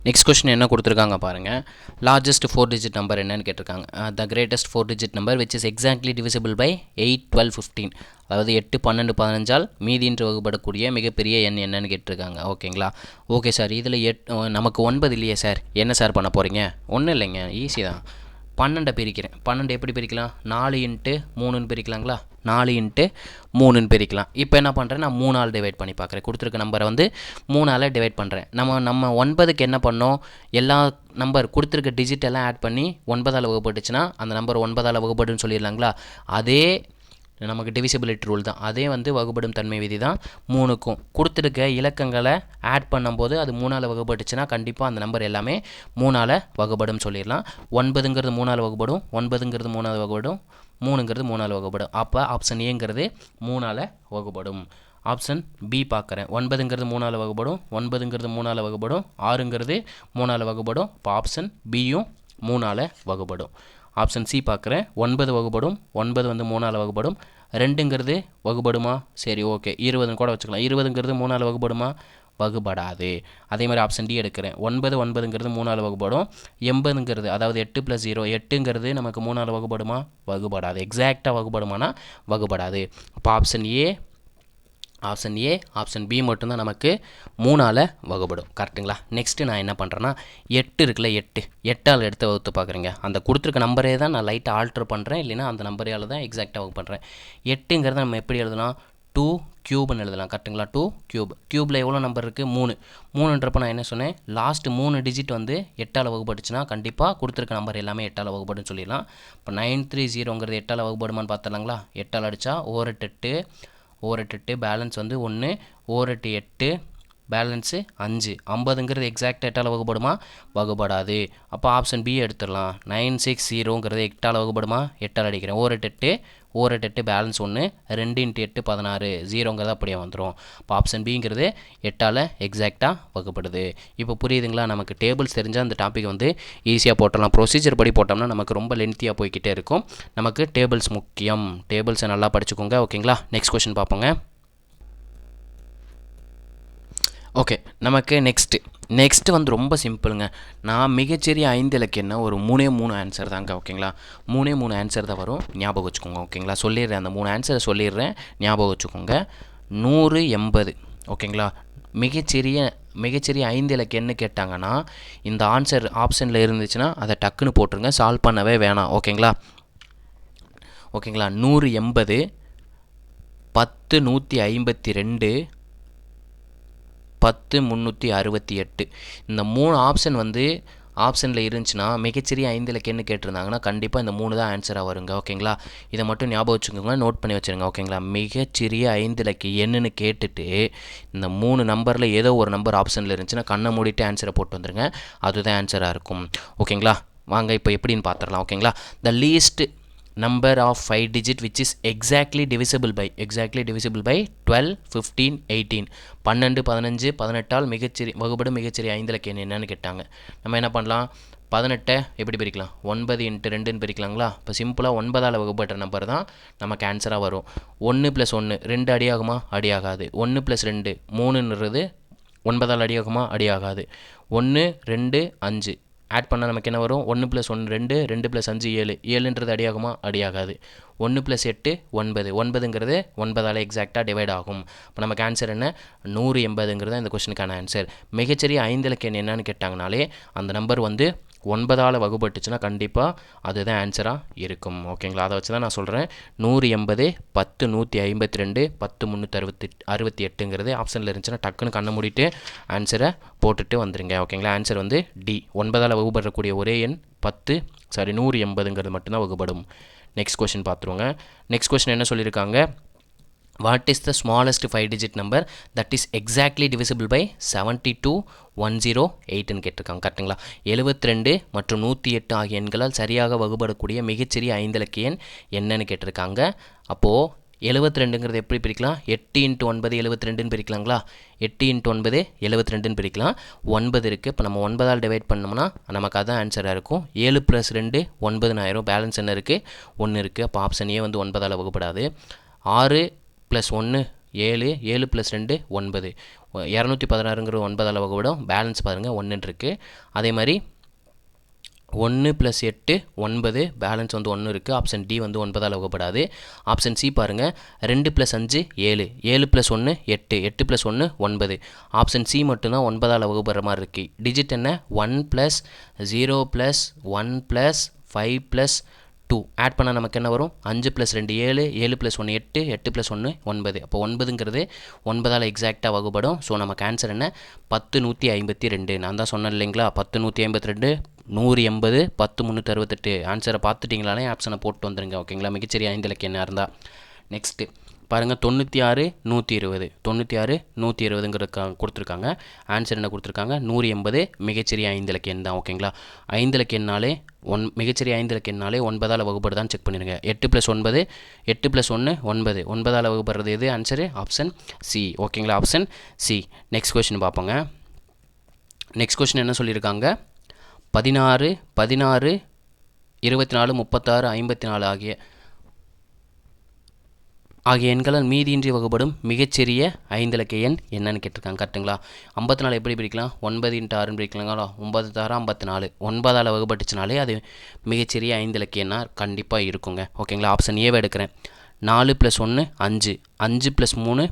நெக்ஸ்ட் கொஸ்டின் என்ன கொடுத்துருக்காங்க பாருங்கள். லார்ஜஸ்ட் 4 டிஜிட் நம்பர் என்னன்னு கேட்டிருக்காங்க. The greatest 4 digit number which is exactly divisible by 8 12 15. அதாவது 8 12 15ஆல் மீதின்று வகுப்படக்கூடிய மிகப்பெரிய எண் என்னன்னு கேட்டிருக்காங்க. ஓகேங்களா? ஓகே சார், இதில் நமக்கு 9 இல்லையே சார், என்ன சார் பண்ண போகிறீங்க? ஒன்றும் இல்லைங்க, ஈஸி தான். 12 பிரிக்கிறேன். 12 எப்படி பிரிக்கலாம்? 4 × 3ன்னு பிரிக்கலாங்களா? 4 × 3ன்னு பிரிக்கலாம். இப்போ என்ன பண்ணுறேன்? நான் 3ஆல் டிவைட் பண்ணி பார்க்குறேன். கொடுத்துருக்க நம்பரை வந்து 3ஆல் டிவைட் பண்ணுறேன். நம்ம 9க்கு என்ன பண்ணோம்? எல்லா நம்பர் கொடுத்துருக்க டிஜிட்டெல்லாம் ஆட் பண்ணி 9ஆல் வகுப்பட்டுச்சுன்னா அந்த நம்பர் 9ஆல் வகுப்படுன்னு சொல்லிடலாங்களா? அதே நமக்கு டிவிசிபிலிட்டி ரூல் தான். அதே வந்து வகுப்படும் தன்மை விதி தான் 3க்கும். கொடுத்துருக்க இலக்கங்களை ஆட் பண்ணும்போது அது 3ஆல் வகுப்பட்டுச்சுன்னா கண்டிப்பாக அந்த நம்பர் எல்லாமே 3ஆல் வகுப்படும் சொல்லிடலாம். 9ங்கிறது 3ஆல் வகுப்படும், 9ங்கிறது 3ஆல் வகுப்படும், 3ங்கிறது 3ஆல் வகுப்படும். அப்போ ஆப்ஷன் ஏங்கிறது 3ஆல் வகுப்படும். ஆப்ஷன் பி பார்க்குறேன். 9ங்கிறது 3ஆல் வகுப்படும், 9ங்கிறது 3ஆல் வகுப்படும், 6ங்கிறது 3ஆல் வகுப்படும். இப்போ ஆப்ஷன் பியும் 3ஆல் வகுப்படும். ஆப்ஷன் சி பார்க்குறேன். 9 வகுப்படும், 9 வந்து 3ஆல் வகுப்படும். 2ங்கிறது வகுப்படுமா? சரி, ஓகே, 20ன்னு கூட வச்சுக்கலாம். 20ங்கிறது 3ஆல் வகுப்படுமா? வகுப்படாது. அதே மாதிரி ஆப்ஷன் டி எடுக்கிறேன். 9ங்கிறது 3ஆல் வகுப்படும். 80ங்கிறது அதாவது 8 + 0 8ங்கிறது நமக்கு 3ஆல் வகுப்படுமா? வகுப்படாது. எக்ஸாக்டாக வகுப்படுமானா வகுப்படாது. அப்போ ஆப்ஷன் ஏ, ஆப்ஷன் பி மட்டும்தான் நமக்கு 3ஆல் வகுப்படும். கரெக்டுங்களா? நெக்ஸ்ட்டு நான் என்ன பண்ணுறேன்னா 8 இருக்குல்ல, 8ஆல் எடுத்து வகுத்து பார்க்குறேங்க. அந்த கொடுத்துருக்க நம்பரே தான் நான் லைட்டாக ஆல்ட்ரு பண்ணுறேன், இல்லைன்னா அந்த நம்பரையால் தான் எக்ஸாக்டாக வகுப்பு பண்ணுறேன். 8ங்கிறத நம்ம எப்படி எழுதலாம்? 2 க்யூப்னு எழுதலாம். கரெக்டுங்களா? 2 க்யூப். க்யூப்பில் எவ்வளோ நம்பர் இருக்குது? 3. 3ன்றப்ப நான் என்ன சொன்னேன்? லாஸ்ட் 3 டிஜிட் வந்து 8ஆல் வகுப்பட்டுச்சுன்னா கண்டிப்பாக கொடுத்துருக்க நம்பர் எல்லாமே 8ஆல் வகுப்படுன்னு சொல்லிடலாம். இப்போ 930ங்கிறது 8ஆல் வகுப்படுமான்னு பார்த்துலாங்களா? 8ஆல் அடித்தா 8 பேலன்ஸ் வந்து 1 8 பேலன்ஸு 5. 50ங்கிறது எக்ஸாக்ட் 8ஆல் வகுப்படுமா? வகுப்படாது. அப்போ ஆப்ஷன் பி எடுத்துடலாம். 960ங்கிறது 8ஆல் வகுப்படுமா? 8ஆல் அடிக்கிறேன். 8 பேலன்ஸ் 1 2 × 8 16. 0ங்கிறது அப்படியே வந்துடும். இப்போ ஆப்ஷன் பிங்கிறது 8ஆல் எக்ஸாக்டாக வகுப்படுது. இப்போ புரியுதுங்களா? நமக்கு டேபிள்ஸ் தெரிஞ்சால் அந்த டாபிக் வந்து ஈஸியாக போட்டலாம். ப்ரொசீஜர் படி போட்டோம்னா நமக்கு ரொம்ப லென்த்தியாக போய்கிட்டே இருக்கும். நமக்கு டேபிள்ஸ் முக்கியம். டேபிள்ஸை நல்லா படிச்சுக்கோங்க. ஓகேங்களா? நெக்ஸ்ட் கொஸ்டின் பார்ப்போங்க. ஓகே, நமக்கு நெக்ஸ்ட்டு வந்து ரொம்ப சிம்பிளுங்க. நான் மிகச்சிறிய 5 இலக்க எண்ண ஒரு 3 ஆன்சர் தாங்க. ஓகேங்களா? 3 ஆன்சர் தான் வரும். ஞாபகம் வச்சுக்கோங்க. ஓகேங்களா? சொல்லிடுறேன், அந்த 3 ஆன்சரை சொல்லிடுறேன், ஞாபகம் வச்சுக்கோங்க. 180. ஓகேங்களா? மிகச்சிறிய 5 இலக்க எண்ணு கேட்டாங்கன்னா இந்த ஆன்சர் ஆப்ஷனில் இருந்துச்சுன்னா அதை டக்குன்னு போட்டுருங்க, சால்வ் பண்ணவே வேணாம். ஓகேங்களா? 180 10 152 10 368. இந்த 3 ஆப்ஷன் வந்து ஆப்ஷனில் இருந்துச்சுன்னா மிகச்சிறிய 5 இலக்க எண்ணு கேட்டிருந்தாங்கன்னா கண்டிப்பாக இந்த 3 தான் ஆன்சராக வருங்க. ஓகேங்களா? இதை மட்டும் ஞாபகம் வச்சுக்கோங்க, நோட் பண்ணி வச்சுருங்க. ஓகேங்களா? மிகச்சிறிய 5 இலக்க எண்ணுன்னு கேட்டுட்டு இந்த 3 நம்பரில் ஏதோ ஒரு நம்பர் ஆப்ஷனில் இருந்துச்சுன்னா கண்ணை மூடிட்டு ஆன்சரை போட்டு வந்துடுங்க. அதுதான் ஆன்சராக இருக்கும். ஓகேங்களா? வாங்க இப்போ எப்படின்னு பார்த்துடலாம். ஓகேங்களா? The least number of 5 digit which is exactly divisible by 12 15 18. 12 15 18ஆல் வகுப்படும் மிகச்சிறிய 5 இலக்க எண் என்னன்னு கேட்டாங்க. நம்ம என்ன பண்ணலாம்? 18 எப்படி பிரிக்கலாம்? 9 × 2ன்னு பிரிக்கலாங்களா? இப்போ சிம்பிளாக 9ஆல் வகுப்பட்ட நம்பர் தான் நமக்கு ஆன்சராக வரும். 1 + 1 2 அடியாகுமா? அடியாகாது. 1 + 2 3ன்றது 9ஆல் அடியாகுமா? அடியாகாது. 1 2 5 ஆட் பண்ணால் நமக்கு என்ன வரும்? 1 + 1 2, 2 + 5 7, 7ன்றது அடியாகுமா? அடியாகாது. 1 + 8 9, 9ங்கிறது 9ஆல் எக்ஸாக்டாக டிவைட் ஆகும். இப்போ நமக்கு ஆன்சர் என்ன? 180ங்கிறது இந்த கொஸ்டினுக்கான ஆன்சர். மிகச்சிறிய 5 இலக்க எண் என்னன்னு கேட்டாங்கனாலே அந்த நம்பர் வந்து 9ஆல் வகுபட்டுச்சுன்னா கண்டிப்பாக அதுதான் ஆன்சராக இருக்கும். ஓகேங்களா? அதை வச்சு தான் நான் சொல்கிறேன். 180 10 152 10 368ங்கிறது ஆப்ஷனில் இருந்துச்சுன்னா டக்குன்னு கண்ணை மூடிட்டு ஆன்சரை போட்டுட்டு வந்துடுங்க. ஓகேங்களா? ஆன்சர் வந்து டி. 9ஆல் வகுபடக்கூடிய ஒரே எண் 180ங்கிறது மட்டும்தான் வகுபடும். நெக்ஸ்ட் கொஸ்டின் பார்த்துருவோங்க. நெக்ஸ்ட் கொஸ்டின் என்ன சொல்லியிருக்காங்க? What is the smallest 5-digit number that is exactly divisible by 72,108ன்னு கேட்டிருக்காங்க. கரெக்டுங்களா? 72 மற்றும் 108 ஆகிய எண்களால் சரியாக வகுபடக்கூடிய மிகச்சிறிய 5 இலக்க எண் என்னன்னு கேட்டிருக்காங்க. அப்போது 72ங்கிறது எப்படி பிரிக்கலாம்? 8 × 9 72ன்னு பிரிக்கலாங்களா? 8 × 9 72ன்னு பிரிக்கலாம். 9 இருக்குது. இப்போ நம்ம 9ஆல் டிவைட் பண்ணோம்னா நமக்கு அதான் ஆன்சராக இருக்கும். 7 + 2 9 ஆயிரும். பேலன்ஸ் என்ன இருக்குது? 1 இருக்குது. அப்போ ஆப்ஷன் ஏ வந்து 9ஆல் வகுப்படாது. 6 + 1 7, 7 + 2 9, 216ங்கிறது 9ஆல் வகுப்படும். பேலன்ஸ் பாருங்கள் 1 இருக்குது. அதே மாதிரி 1 + 8 9, பேலன்ஸ் வந்து 1 இருக்குது. ஆப்ஷன் டி வந்து 9ஆல் வகுப்படாது. ஆப்ஷன் சி பாருங்கள் 2 + 5 7, 7 + 1 8, 8 + 1 9. ஆப்ஷன் சி மட்டும்தான் 9ஆல் வகுப்படுற மாதிரி இருக்குது. டிஜிட் என்ன? 1 + 0 + 1 + 5 + 2 ஆட் பண்ணால் நமக்கு என்ன வரும்? 5 + 2 7, 7 + 1 8, 8 + 1 9. அப்போ 9ங்கிறது 9ஆல் எக்ஸாக்டாக வகுப்படும். ஸோ நமக்கு ஆன்சர் என்ன? 10 152. நான் தான் சொன்னேன் இல்லைங்களா? 10 152 180 10 368. ஆன்சரை பார்த்துட்டிங்களாலே ஆப்ஷனை போட்டு வந்துடுங்க. ஓகேங்களா? மிகச்சிறிய 5 இலக்க எண்ணாக இருந்தால். நெக்ஸ்ட்டு பாருங்கள் 96 120, 96 120ங்கிற கொடுத்துருக்காங்க. ஆன்சர் என்ன கொடுத்துருக்காங்க? 180 மிகச்சிறிய 5 இலக்க எண் தான். ஓகேங்களா? 5 இலக்க எண்ணாலே மிகச்சிறிய 5 இலக்க எண்ணாலே 9ஆல் வகுப்படுதான்னு செக் பண்ணிடுங்க. 8 + 9 8 + 1 9, 9ஆல் வகுப்படுறது எது? Answer option C. ஓகேங்களா? Option C. நெக்ஸ்ட் கொஸ்டின் பார்ப்போங்க. நெக்ஸ்ட் கொஸ்டின் என்ன சொல்லியிருக்காங்க? 16 16 24 36 54 ஆகிய எண்களால் மீதியின்றி வகுப்படும் மிகச்சிறிய 5 இலக்க எண் என்னன்னு கேட்டிருக்காங்க. கரெக்டுங்களா? 54 எப்படி பிரிக்கலாம்? 9 × 6ன்னு பிரிக்கலாங்களா? 9 6 54. 9ஆல் வகுப்பட்டுச்சுனாலே அது மிகச்சிறிய 5 இலக்க எண்ணாக கண்டிப்பாக இருக்குங்க. ஓகேங்களா? ஆப்ஷன் ஏவை எடுக்கிறேன். 4 + 1 5, 5 + 3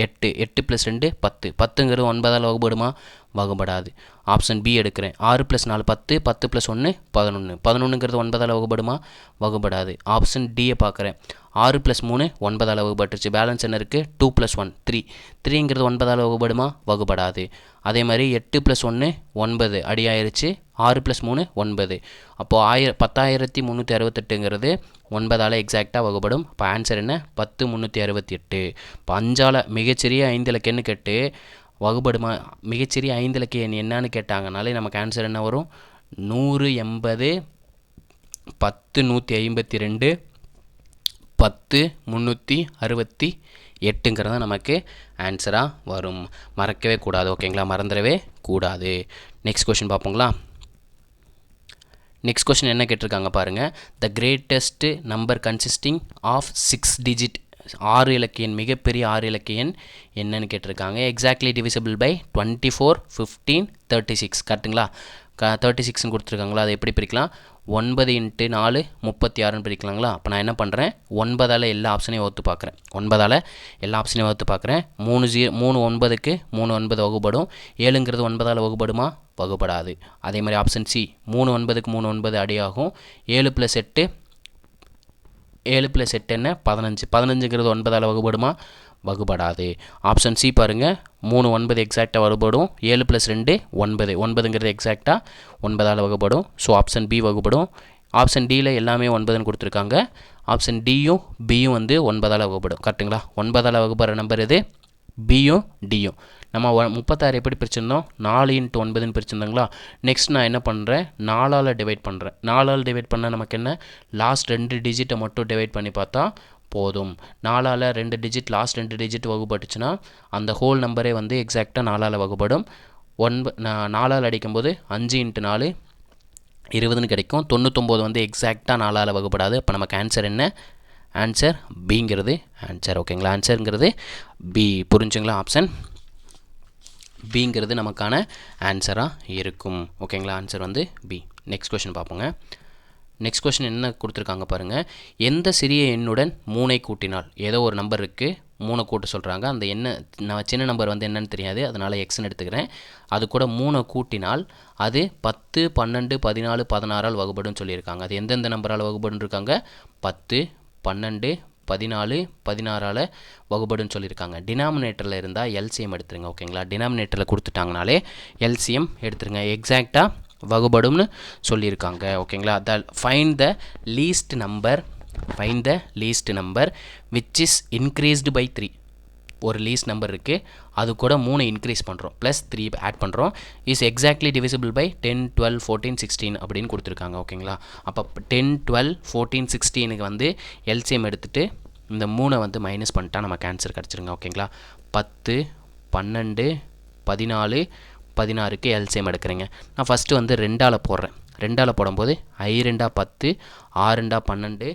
8, 8 + 2 10, 10ங்கிறது 9ஆல் வகுப்படுமா? வகுப்படாது. ஆப்ஷன் பி எடுக்கிறேன். 6 + 4 10, 10 + 1 11, 11ங்கிறது 9ஆல் வகுப்படுமா? வகுப்படாது. ஆப்ஷன் டியை பார்க்குறேன். 6 + 3 9ஆல் வகுப்பட்டுருச்சு. பேலன்ஸ் என்ன இருக்குது? 2 + 1 3, 3ங்கிறது 9ஆல் வகுப்படுமா? வகுப்படாது. அதே மாதிரி 8 + 1 9 அடியாயிருச்சு. 6 + 3 9. அப்போது 10,368ங்கிறது 9ஆல் எக்ஸாக்டாக வகுப்படும். இப்போ ஆன்சர் என்ன? 10 368. இப்போ 5ஆல் மிகச்சிறிய 5 இலக்க எண்ணு கேட்டு வகுப்படுமா? மிகச்சிறிய 5 இலக்க எண் என்னன்னு கேட்டாங்கனாலே நமக்கு ஆன்சர் என்ன வரும்? 180 10 152 10 368ங்கிறது நமக்கு ஆன்சராக வரும். மறக்கவே கூடாது. ஓகேங்களா? மறந்துடவே கூடாது. நெக்ஸ்ட் கொஸ்டின் பார்ப்போங்களா? நெக்ஸ்ட் கொஸ்டின் என்ன கேட்டிருக்காங்க பாருங்கள். The greatest number consisting of 6 digit 6 இலக்க எண் மிகப்பெரிய 6 இலக்க எண் என்னன்னு கேட்டிருக்காங்க. Exactly divisible by 24 15 36. கரெக்டுங்களா? 36ன்னு கொடுத்துருக்காங்களா? அதை எப்படி பிரிக்கலாம்? 9 × 4 36ன்னு பிரிக்கலாங்களா? அப்போ நான் என்ன பண்ணுறேன்? 9ஆல் எல்லா ஆப்ஷனையும் வகுத்து பார்க்குறேன். 9ஆல் எல்லா ஆப்ஷனையும் வகுத்து பார்க்குறேன். 3 9க்கு 3 9 வகுப்படும். 7ங்கிறது 9ஆல் வகுப்படுமா? வகுப்படாது. அதே மாதிரி ஆப்ஷன் சி 3 9க்கு 3 9 அடியாகும். 7 + 8 7 + 8 என்ன? 15, 15ங்கிறது 9ஆல் வகுப்படுமா? வகுப்படாது. ஆப்ஷன் சி பாருங்கள் 3 9 எக்ஸாக்டாக வகுப்படும். 7 + 2 9, 9ங்கிறது எக்ஸாக்டாக 9ஆல் வகுப்படும். ஸோ ஆப்ஷன் பி வகுப்படும். ஆப்ஷன் டியில் எல்லாமே 9ன்னு கொடுத்துருக்காங்க. ஆப்ஷன் டியும் பியும் வந்து 9ஆல் வகுப்படும். கரெக்டுங்களா? 9ஆல் வகுப்படுற நம்பர் எது? பியும் டியும். நம்ம 36 எப்படி பிரிச்சிருந்தோம்? 4 × 9ன்னு பிரிச்சிருந்தோங்களா? நெக்ஸ்ட் நான் என்ன பண்ணுறேன்? 4ஆல் டிவைட் பண்ணுறேன். 4ஆல் டிவைட் பண்ணால் நமக்கு என்ன? லாஸ்ட் 2 டிஜிட்டை மட்டும் டிவைட் பண்ணி பார்த்தா போதும். 4ஆல் 2 டிஜிட் லாஸ்ட் 2 டிஜிட் வகுப்பட்டுச்சுன்னா அந்த ஹோல் நம்பரே வந்து எக்ஸாக்டாக 4ஆல் வகுப்படும். 4ஆல் அடிக்கும்போது 5 × 4 20ன்னு கிடைக்கும். 99 வந்து எக்ஸாக்டாக 4ஆல் வகுப்படாது. அப்போ நமக்கு ஆன்சர் என்ன? ஆன்சர் பிங்கிறது ஆன்சர். ஓகேங்களா? ஆன்சருங்கிறது பி. புரிஞ்சுங்களா? ஆப்ஷன் பிங்கிறது நமக்கான ஆன்சராக இருக்கும். ஓகேங்களா, ஆன்சர் வந்து பி. நெக்ஸ்ட் கொஷின் பார்ப்போங்க. நெக்ஸ்ட் கொஷின் என்ன கொடுத்துருக்காங்க பாருங்கள். எந்த சிறிய எண்ணுடன் 3ஐ கூட்டினால், ஏதோ ஒரு நம்பர் இருக்குது 3 கூட்ட சொல்கிறாங்க. அந்த நான் சின்ன நம்பர் வந்து என்னன்னு தெரியாது, அதனால் எக்ஸ்ன்னு எடுத்துக்கிறேன். அது கூட 3 கூட்டினால் அது 10, 12, 14, 16 வகுபடும் சொல்லியிருக்காங்க. அது எந்தெந்த நம்பரால் வகுபடும் இருக்காங்க? 10, 12, 14, 16 வகுபடுன்னு சொல்லியிருக்காங்க. டினாமினேட்டரில் இருந்தால் எல்சிஎம் எடுத்துருங்க. ஓகேங்களா, டினாமினேட்டரில் கொடுத்துட்டாங்கனாலே எல்சிஎம் எடுத்துருங்க. எக்ஸாக்டாக வகுபடும்னு சொல்லியிருக்காங்க. ஓகேங்களா, find the least number which is increased by 3. ஒரு லீஸ்ட் நம்பர் இருக்குது, அது கூட 3 இன்க்ரீஸ் பண்ணுறோம், ப்ளஸ் 3 ஆட் பண்ணுறோம். இஸ் எக்ஸாக்ட்லி டிவிசிபிள் பை 10, 12, 14, 16 அப்படின்னு கொடுத்துருக்காங்க. ஓகேங்களா, அப்போ 10, 12, 14, 16க்கு வந்து எல்சிஎம் எடுத்துகிட்டு இந்த 3 வந்து மைனஸ் பண்ணிட்டா நமக்கு ஆன்சர் கிடச்சிருங்க. ஓகேங்களா, 10, 12, 14, 16க்கு எல்சிஎம் எடுக்கிறேங்க. நான் ஃபஸ்ட்டு வந்து 2ஆல் போடுறேன். 2ஆல் போடும்போது 5 2 10, 6 2 12,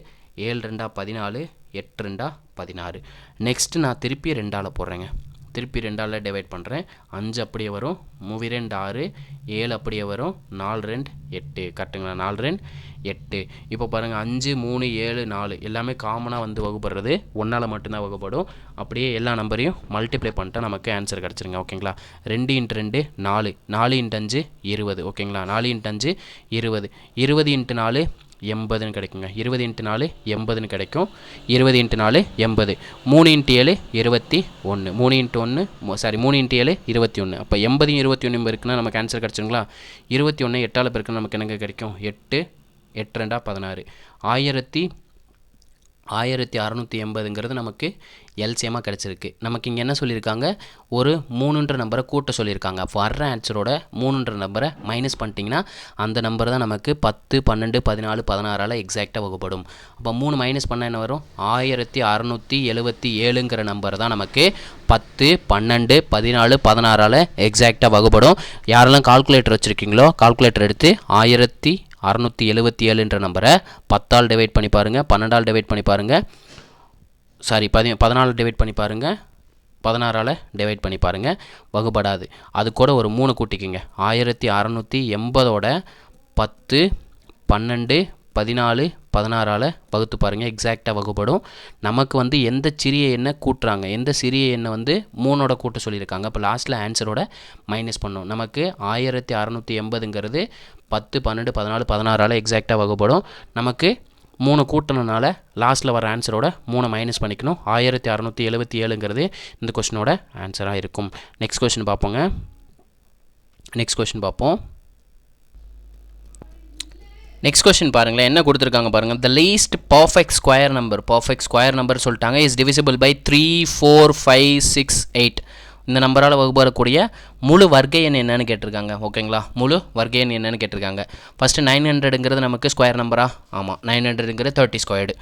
7 2 14, 8 2 16. நெக்ஸ்ட்டு நான் திருப்பி 2ஆல் போடுறேங்க. திருப்பி 2ஆல் டிவைட் பண்ணுறேன். 5 அப்படியே வரும், 3 2 6, 7 அப்படியே வரும், 4 2 8. கரெக்டுங்களா, 4 2 8. இப்போ பாருங்கள், 5 3 7 4 எல்லாமே காமனாக வந்து வகுப்படுறது 1ஆல் மட்டும்தான் வகுப்படும். அப்படியே எல்லா நம்பரையும் மல்டிப்ளை பண்ணிட்டா நமக்கு ஆன்சர் கிடச்சிருங்க. ஓகேங்களா, 2 × 2 4, 4 × 5 20. ஓகேங்களா, 4 × 5 20, 20 × 4 80ன்னு கிடைக்குங்க. 20 × 4 80ன்னு கிடைக்கும். 20 × 4 80. 3 × 7 21. 3 × 7 21. அப்போ 80 21 இருக்குன்னா நமக்கு ஆன்சர் கிடச்சிருங்களா? 21 8ஆல் பெருக்குன்னா நமக்கு என்னங்க கிடைக்கும்? 8 8 2 16. 1680ங்கிறது நமக்கு எல்சிஎம்மாக கிடச்சிருக்கு. நமக்கு இங்கே என்ன சொல்லியிருக்காங்க? ஒரு 3ன்ற நம்பரை கூட்ட சொல்லியிருக்காங்க. வர்ற ஆன்சரோட 3ன்ற நம்பரை மைனஸ் பண்ணிட்டீங்கன்னா அந்த நம்பர் தான் நமக்கு 10, 12, 14, 16ஆல் எக்ஸாக்டாக வகுப்படும். அப்போ 3 மைனஸ் பண்ணால் என்ன வரும்? 1677ங்கிற நம்பர் தான் நமக்கு 10, 12, 14, 16ஆல் எக்ஸாக்டாக வகுப்படும். யாரெல்லாம் கால்குலேட்டர் வச்சுருக்கீங்களோ கால்குலேட்டர் எடுத்து 1677ன்ற நம்பரை 10ஆல் டிவைட் பண்ணி பாருங்கள், 12ஆல் டிவைட் பண்ணி பாருங்கள், 14 டிவைட் பண்ணி பாருங்கள், 16ஆல் டிவைட் பண்ணி பாருங்கள், வகுப்படாது. அது கூட ஒரு 3 கூட்டிக்குங்க. 1680ஓட 10, 12, 14, 16ஆல் வகுத்து பாருங்கள், எக்ஸாக்டாக வகுப்படும். நமக்கு வந்து எந்த சிறிய எண்ணை கூட்டுறாங்க, எந்த சிறிய எண்ணை வந்து 3ஓட கூட்ட சொல்லியிருக்காங்க. இப்போ லாஸ்ட்டில் ஆன்சரோட மைனஸ் பண்ணோம். நமக்கு 1680ங்கிறது 10, 12, 14, 16ஆல் எக்ஸாக்டாக வகுப்படும். நமக்கு 3 கூட்டணுனால லாஸ்ட்டில் வர ஆன்சரோட 3 மைனஸ் பண்ணிக்கணும். 1677ங்கிறது இந்த கொஷினோட ஆன்சராக இருக்கும். நெக்ஸ்ட் கொஷின் பார்ப்போங்க. நெக்ஸ்ட் கொஷின் பாருங்களேன், என்ன கொடுத்துருக்காங்க பாருங்கள். The least perfect square number சொல்லிட்டாங்க. Is divisible by 3, 4, 5, 6, 8. இந்த நம்பரால் வகுப்படக்கூடிய முழு வர்க்க எண் என்னன்னு கேட்டிருக்காங்க. ஓகேங்களா, முழு வர்க்க எண் என்னன்னு கேட்டிருக்காங்க. ஃபஸ்ட்டு 900ங்கிறது நமக்கு ஸ்கொயர் நம்பரா? ஆமாம், 900ங்கிறது 30 ஸ்கொயர்டு.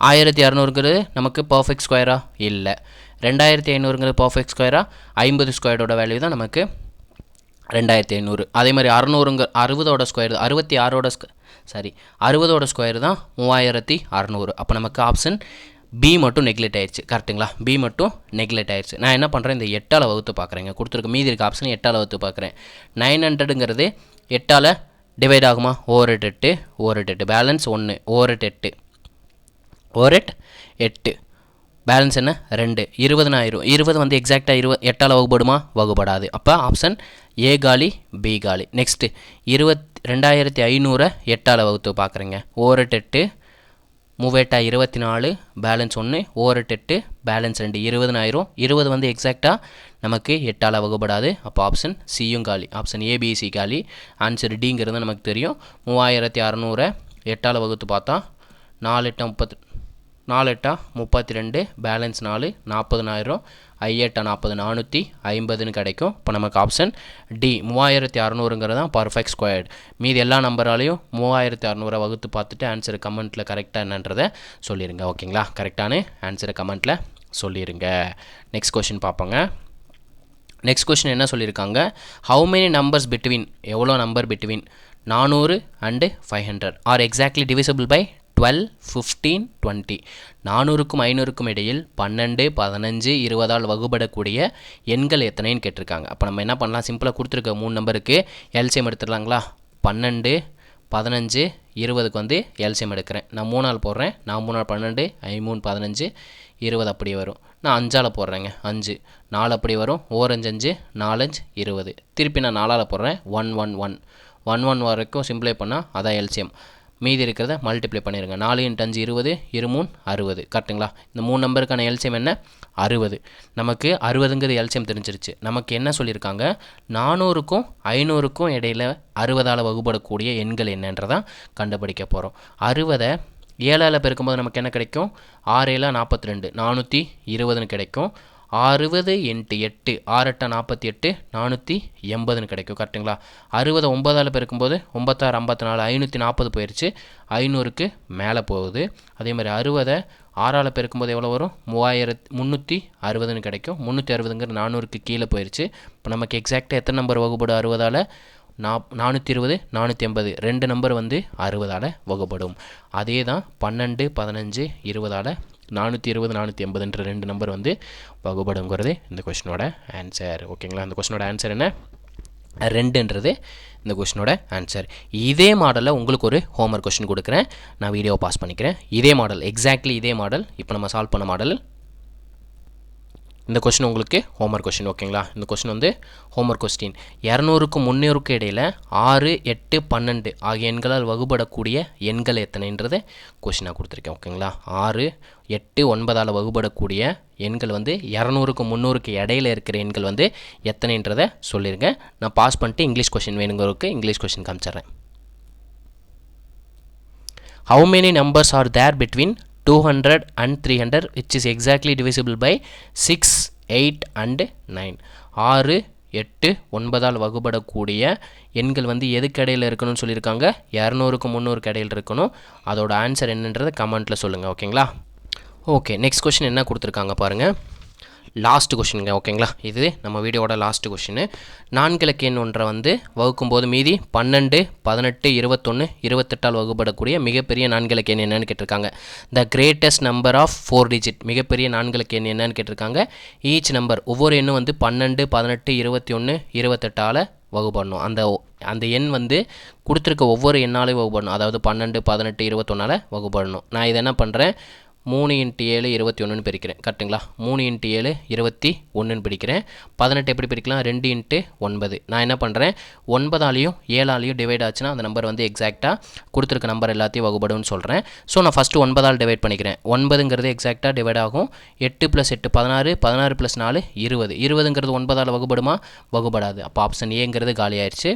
1600ங்கிறது நமக்கு பர்ஃபெக்ட் ஸ்கொயரா? இல்லை. 2500ங்கிறது பர்ஃபெக்ட் ஸ்கொயரா? 50 ஸ்கொயரோட வேல்யூ தான் நமக்கு 2500. அதே மாதிரி 60ஓட ஸ்கொயர் 60ஓட ஸ்கொயர் தான் 3600. அப்போ நமக்கு ஆப்ஷன் பி மட்டும் நெக்லெக்ட் ஆயிடுச்சு. கரெக்டுங்களா, பி மட்டும் நெக்லெக்ட் ஆயிடுச்சு. நான் என்ன பண்ணுறேன், இந்த 8ஆல் வகுத்து பார்க்குறேங்க. கொடுத்துருக்க மீதி இருக்க ஆப்ஷன் 8ஆல் வகுத்து பார்க்குறேன். 900ங்கிறது 8ஆல் டிவைட் ஆகுமா? 8 பேலன்ஸ் 1, 8 8 பேலன்ஸ் என்ன? 2. 20 20 வந்து எக்ஸாக்டாக 8ஆல் வகுப்படுமா? வகுப்படாது. அப்போ ஆப்ஷன் ஏ காலி, பி காலி. நெக்ஸ்ட்டு 22,500 8ஆல் வகுத்து பார்க்குறேங்க. 8 3 24 பேலன்ஸ் 1, 8 பேலன்ஸ் 2, 20,000. 20 வந்து எக்ஸாக்டாக நமக்கு 8ஆல் வகுப்படாது. அப்போ ஆப்ஷன் சியும் காலி. ஆப்ஷன் ஏபிசி காலி. ஆன்சர் டிங்கிறது நமக்கு தெரியும். 3600 8ஆல் வகுத்து பார்த்தா 4 8 32 பேலன்ஸ் 4, 40,000. 8 40 450ன்னு கிடைக்கும். இப்போ நமக்கு ஆப்ஷன் டி 3600ங்கிறது தான் பர்ஃபெக்ட் ஸ்கொயர்டு. மீதி எல்லா நம்பராலையும் 3600 வகுத்து பார்த்துட்டு ஆன்சர் கமெண்ட்டில் கரெக்டாக என்னன்றதை சொல்லிடுங்க. ஓகேங்களா, கரெக்டான ஆன்சரை கமெண்ட்டில் சொல்லிடுங்க. நெக்ஸ்ட் கொஷின் பார்ப்போங்க. நெக்ஸ்ட் கொஷின் என்ன சொல்லியிருக்காங்க? ஹவு மெனி நம்பர்ஸ் பிட்வீன், எவ்வளோ number between 400 and 500 are exactly divisible by 12, 15, 20. 400க்கும் 500க்கும் இடையில் 12, 15, 20ஆல் வகுபடக்கூடிய எண்கள் எத்தனைன்னு கேட்டிருக்காங்க. அப்போ நம்ம என்ன பண்ணலாம், சிம்பிளாக கொடுத்துருக்க 3 நம்பருக்கு எல்சிஎம் எடுத்துடலாங்களா. 12, 15, 20க்கு வந்து எல்சிஎம் எடுக்கிறேன். நான் 3ஆல் போடுறேன். 4 3 12, 5 3 15, 20 அப்படியே வரும். நான் 5ஆல் போடுறேங்க. 5 4 அப்படி வரும். 4 5 5, 4 5 20. திருப்பி நான் 4ஆல் போடுறேன். 1 1 1 1 1 வரைக்கும் சிம்பிளை பண்ணால் அதான் எல்சிஎம். மீதி இருக்கிறத மல்டிப்ளை பண்ணிடுங்க. 4 × 5 20, 2 3 60. கரெக்டுங்களா. இந்த 3 நம்பருக்கான எல்சிஎம் என்ன, 60. நமக்கு 60ங்கிறது எல்சிஎம் தெரிஞ்சிருச்சு. நமக்கு என்ன சொல்லியிருக்காங்க, 400க்கும் 500க்கும் இடையில் 60ஆல் வகுபடக்கூடிய எண்கள் என்னன்றதான் கண்டுபிடிக்க போகிறோம். 60 7ஆல் பெருக்கும்போது நமக்கு என்ன கிடைக்கும், 6 7 42, 420ன்னு கிடைக்கும். 60 × 8, 6 8 48, 480ன்னு கிடைக்கும். கரெக்டுங்களா. 60 9ஆல் பெருக்கும்போது 9 6 54, 540 போயிடுச்சு. 500க்கு மேலே போகுது. அதே மாதிரி 60 6ஆல் பெருக்கும்போது எவ்வளோ வரும், 3360ன்னு கிடைக்கும். 360ங்கிறது 400க்கு கீழே போயிடுச்சு. இப்போ நமக்கு எக்ஸாக்டாக எத்தனை நம்பர் வகுப்படும் 60ஆல், 420 480, 2 நம்பர் வந்து 60ஆல் வகுப்படும். அதே தான் 12 15 20ஆல் 420 480ன்ற 2 நம்பர் வந்து வகுபடுங்கிறது இந்த கொஷினோட ஆன்சர். ஓகேங்களா. இந்த கொஷினோட ஆன்சர் என்ன, 2ன்றது இந்த கொஷினோட ஆன்சர். இதே மாடலில் உங்களுக்கு ஒரு ஹோம்ஒர்க் கொஷின் கொடுக்குறேன். நான் வீடியோவை பாஸ் பண்ணிக்கிறேன். இதே மாடல், எக்ஸாக்ட்லி இதே மாடல், இப்போ நம்ம சால்வ் பண்ண மாடல். இந்த கொஷின் உங்களுக்கு ஹோம்ஒர்க் கொஷின். ஓகேங்களா. இந்த கொஷின் வந்து ஹோம்ஒர்க் கொஸ்டின். 200க்கும் 300க்கும் இடையில் 6 8 12 ஆகிய எண்களால் வகுபடக்கூடிய எண்கள் எத்தனைன்றது கொஷினாக கொடுத்துருக்கேன். ஓகேங்களா. 6 8 9ஆல் வகுபடக்கூடிய எண்கள் வந்து 200க்கும் 300க்கு இடையில் இருக்கிற எண்கள் வந்து எத்தனைன்றதை சொல்லிடுங்க. நான் பாஸ் பண்ணிட்டு இங்கிலீஷ் கொஷின் வேணுங்கிறதுக்கு இங்கிலீஷ் கொஷின் காமிச்சிட்றேன். How many numbers are there between 200 and 300 which is exactly divisible by 6, 8 and 9? 6 8 9ஆல் வகுபடக்கூடிய எண்கள் வந்து எதுக்கு இடையில் இருக்கணும்னு சொல்லியிருக்காங்க, 200க்கும் 300க்கு இடையில் இருக்கணும். அதோட ஆன்சர் என்னன்றதை கமெண்ட்டில் சொல்லுங்கள். ஓகேங்களா. ஓகே, நெக்ஸ்ட் கொஷின் என்ன கொடுத்துருக்காங்க பாருங்கள். லாஸ்ட் கொஷினுங்க. ஓகேங்களா. இது நம்ம வீடியோட லாஸ்ட் கொஷின். 4 இலக்க எண் ஒன்றை வந்து வகுக்கும்போது மீதி 12 18 21 28ஆல் வகுப்படக்கூடிய மிகப்பெரிய 4 இலக்க எண் என்னன்னு கேட்டிருக்காங்க. The greatest number of 4 digit, மிகப்பெரிய 4 இலக்க எண் என்னன்னு கேட்டிருக்காங்க. ஈச் நம்பர், ஒவ்வொரு எண்ணும் வந்து 12 18 21 28ஆல் வகுப்படணும். அந்த எண் வந்து கொடுத்துருக்க ஒவ்வொரு எண்ணாலையும் வகுப்படணும். அதாவது 12 18 21ஆல் வகுப்படணும். நான் இதை என்ன பண்ணுறேன், 3 × 7 21ன்னு பிரிக்கிறேன். கரெக்டுங்களா. 3 × 7 21ன்னு பிரிக்கிறேன். 18 எப்படி பிரிக்கலாம், 2 × 9. நான் என்ன பண்ணுறேன், 9ஆலையும் 7ஆலையும் டிவைட் ஆச்சுன்னா அந்த நம்பர் வந்து எக்ஸாக்டாக கொடுத்துருக்க நம்பர் எல்லாத்தையும் வகுபடுன்னு சொல்கிறேன். ஸோ நான் ஃபஸ்ட்டு 9ஆல் டிவைட் பண்ணிக்கிறேன். 9ங்கிறது எக்ஸாக்டாக டிவைட் ஆகும். 8 + 8 16, 16 + 4 20. 20ங்கிறது 9ஆல் வகுபடுமா, வகுபடாது. அப்போ ஆப்ஷன் ஏங்கிறது காலி ஆயிடுச்சு.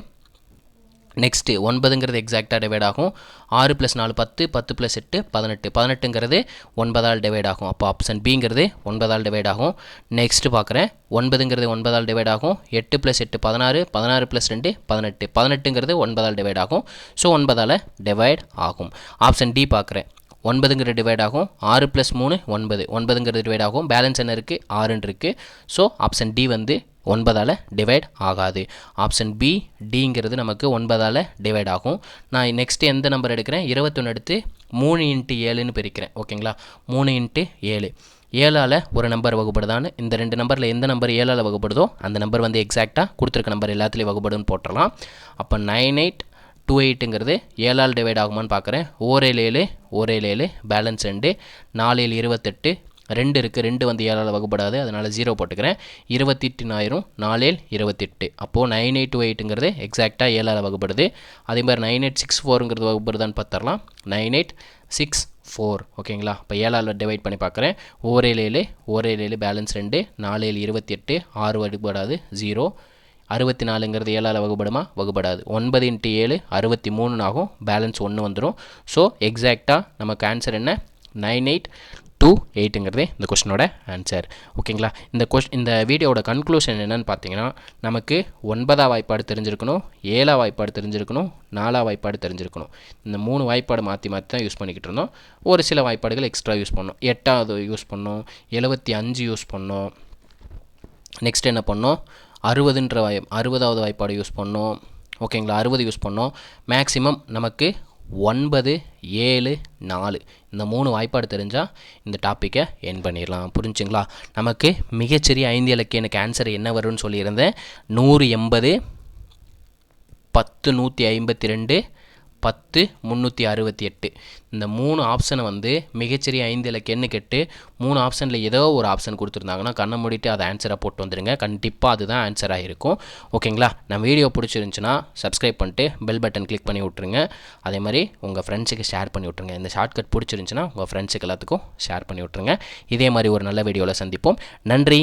நெக்ஸ்ட்டு 9ங்கிறது எக்ஸாக்டாக டிவைட் ஆகும். 6 + 4 10, 10 + 8 18, 18ங்கிறது 9ஆல் டிவைட் ஆகும். அப்போ ஆப்ஷன் பிங்கிறது 9ஆல் டிவைட் ஆகும். நெக்ஸ்ட்டு பார்க்குறேன், 9ங்கிறது 9ஆல் டிவைட் ஆகும். 8 + 8 16, 16 + 2 18, 18ங்கிறது 9ஆல் டிவைட் ஆகும். ஸோ 9ஆல் டிவைட் ஆகும். ஆப்ஷன் டி பார்க்குறேன், 9ங்கிறது டிவைட் ஆகும். 6 + 3 9, 9ங்கிறது டிவைட் ஆகும். பேலன்ஸ் என்ன இருக்குது, 6ன்னு இருக்குது. ஸோ ஆப்ஷன் டி வந்து 9ஆல் டிவைட் ஆகாது. ஆப்ஷன் பி டிங்கிறது நமக்கு 9ஆல் டிவைட் ஆகும். நான் நெக்ஸ்ட்டு எந்த நம்பர் எடுக்கிறேன், 21 எடுத்து 3 × 7ன்னு பிரிக்கிறேன். ஓகேங்களா. 3 × 7, 7ஆல் ஒரு நம்பர் வகுப்படுதான்னு, இந்த 2 நம்பரில் எந்த நம்பர் 7ஆல் வகுப்படுதோ அந்த நம்பர் வந்து எக்ஸாக்டாக கொடுத்துருக்க நம்பர் எல்லாத்துலேயும் வகுப்படுன்னு போட்டுடலாம். அப்போ 9828ங்கிறது 7ஆல் டிவைட் ஆகுமான்னு பார்க்குறேன். 1 7 1 7, பேலன்ஸ் 2, 4 7 28, 2 இருக்குது. 2 வந்து 7ஆல் வகுப்படாது, அதனால் 0 போட்டுக்கிறேன். 28 ஆயிரும். 4 7 28. அப்போது 9828ங்கிறது எக்ஸாக்டாக 7ஆல் வகுப்படுது. அதே மாதிரி 9864ங்கிறது வகுப்படுதான்னு பார்த்துடலாம். 9864. ஓகேங்களா. இப்போ 7ஆல் டிவைட் பண்ணி பார்க்குறேன். 1 7 1 7, பேலன்ஸ் 2, 4 7 28, 6 வகுப்படாது, 0. 64ங்கிறது 7ஆல் வகுப்படுமா, வகுப்படாது. 9 × 7 63 ஆகும். பேலன்ஸ் 1 வந்துடும். ஸோ எக்ஸாக்டாக நமக்கு ஆன்சர் என்ன, 9828ங்கிறது இந்த கொஸ்டினோட ஆன்சர். ஓகேங்களா. இந்த வீடியோட கன்க்ளூஷன் என்னென்னு பார்த்தீங்கன்னா, நமக்கு 9ஆம் வாய்ப்பாடு தெரிஞ்சிருக்கணும், 7ஆம் வாய்ப்பாடு தெரிஞ்சிருக்கணும், 4ஆம் வாய்ப்பாடு தெரிஞ்சிருக்கணும். இந்த 3 வாய்ப்பாடு மாற்றி தான் யூஸ் பண்ணிக்கிட்டு இருந்தோம். ஒரு சில வாய்ப்பாடுகள் எக்ஸ்ட்ரா யூஸ் பண்ணோம். 8ஆவது யூஸ் பண்ணோம், 75 யூஸ் பண்ணோம். நெக்ஸ்ட் என்ன பண்ணோம், 60வது வாய்ப்பாடு யூஸ் பண்ணோம். ஓகேங்களா. 60 யூஸ் பண்ணோம். மேக்ஸிமம் நமக்கு 9 7 4 இந்த 3 வாய்ப்பாடு தெரிஞ்சால் இந்த டாப்பிக்கை என் பண்ணிடலாம். புரிஞ்சுங்களா? நமக்கு மிகச்சிறிய 5 இலக்க எனக்கு ஆன்சர் என்ன வரும்னு சொல்லியிருந்தேன். 180 10 152 10 368. இந்த 3 ஆப்ஷனை வந்து மிகச்சிறிய 5 இலக்க எண்ணு கேட்டு 3 ஆப்ஷனில் ஏதோ ஒரு ஆப்ஷன் கொடுத்துருந்தாங்கன்னா கண்ணை மூடிட்டு அதை ஆன்சரை போட்டு வந்துடுங்க. கண்டிப்பாக அதுதான் ஆன்சராக இருக்கும். ஓகேங்களா? நம்ம வீடியோ பிடிச்சிருந்துச்சுன்னா சப்ஸ்கிரைப் பண்ணிட்டு பெல் பட்டன் கிளிக் பண்ணி விட்ருங்க. அதே மாதிரி உங்கள் ஃப்ரெண்ட்ஸுக்கு ஷேர் பண்ணி விட்ருங்க. இந்த ஷார்ட்கட் பிடிச்சிருந்துச்சுன்னா உங்கள் ஃப்ரெண்ட்ஸுக்கு எல்லாத்துக்கும் ஷேர் பண்ணி விட்ருங்க. இதே மாதிரி ஒரு நல்ல வீடியோவில் சந்திப்போம். நன்றி.